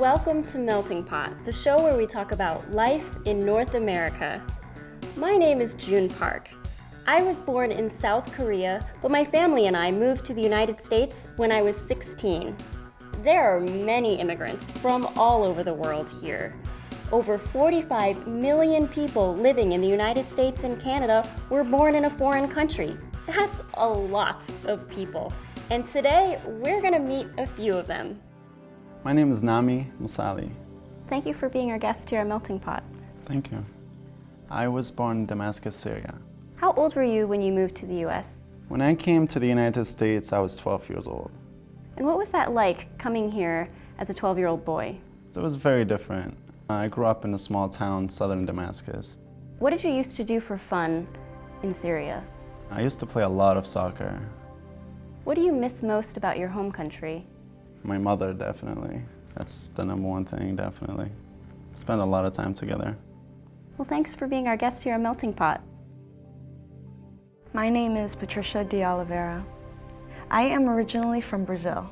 Welcome to Melting Pot, the show where we talk about life in North America. My name is June Park. I was born in South Korea, but my family and I moved to the United States when I was 16. There are many immigrants from all over the world here. Over 45 million people living in the United States and Canada were born in a foreign country. That's a lot of people. And today, we're gonna meet a few of them. My name is Nami Musali. Thank you for being our guest here at Melting Pot. Thank you. I was born in Damascus, Syria. How old were you when you moved to the US? When I came to the United States, I was 12 years old. And what was that like coming here as a 12-year-old boy? It was very different. I grew up in a small town, southern Damascus. What did you used to do for fun in Syria? I used to play a lot of soccer. What do you miss most about your home country? My mother, definitely. That's the number one thing, definitely. Spent a lot of time together. Well, thanks for being our guest here at Melting Pot. My name is Patricia de Oliveira. I am originally from Brazil.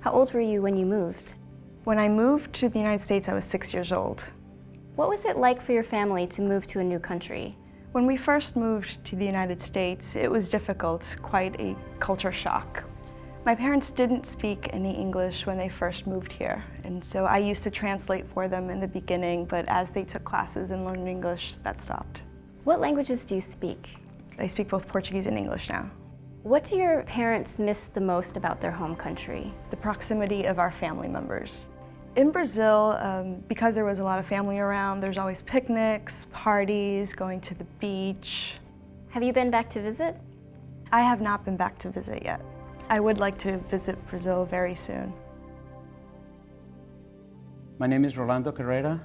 How old were you when you moved? When I moved to the United States, I was 6 years old. What was it like for your family to move to a new country? When we first moved to the United States, it was difficult, quite a culture shock. My parents didn't speak any English when they first moved here, and so I used to translate for them in the beginning, but as they took classes and learned English, that stopped. What languages do you speak? I speak both Portuguese and English now. What do your parents miss the most about their home country? The proximity of our family members. In Brazil, because there was a lot of family around, there's always picnics, parties, going to the beach. Have you been back to visit? I have not been back to visit yet. I would like to visit Brazil very soon. My name is Rolando Carrera.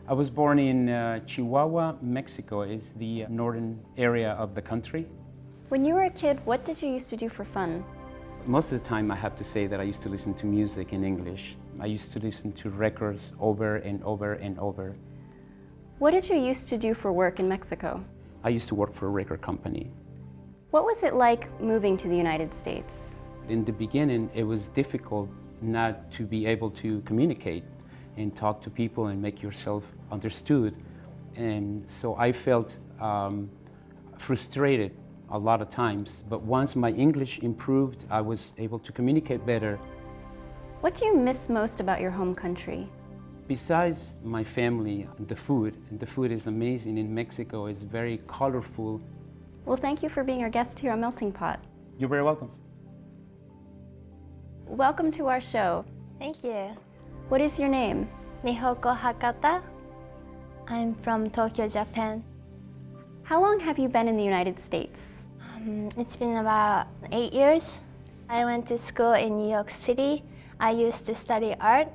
I was born in Chihuahua, Mexico. It's the northern area of the country. When you were a kid, what did you used to do for fun? Most of the time I have to say that I used to listen to music in English. I used to listen to records over and over and over. What did you used to do for work in Mexico? I used to work for a record company. What was it like moving to the United States? In the beginning, it was difficult not to be able to communicate and talk to people and make yourself understood. And so I felt frustrated a lot of times. But once my English improved, I was able to communicate better. What do you miss most about your home country? Besides my family, the food is amazing in Mexico. It's very colorful. Well, thank you for being our guest here on Melting Pot. You're very welcome. Welcome to our show. Thank you. What is your name? Mihoko Hakata. I'm from Tokyo, Japan. How long have you been in the United States? It's been about 8 years. I went to school in New York City. I used to study art,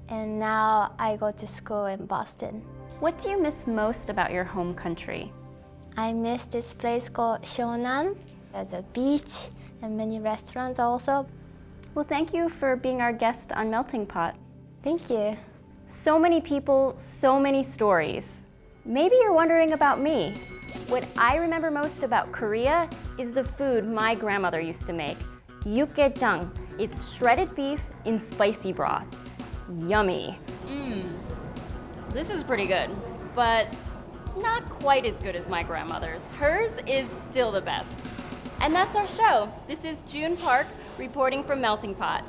and now I go to school in Boston. What do you miss most about your home country? I miss this place called Shonan. There's a beach and many restaurants also. Well, thank you for being our guest on Melting Pot. Thank you. So many people, so many stories. Maybe you're wondering about me. What I remember most about Korea is the food my grandmother used to make. Yukgaejang. It's shredded beef in spicy broth. Yummy. This is pretty good, but not quite as good as my grandmother's. Hers is still the best. And that's our show. This is June Park reporting from Melting Pot.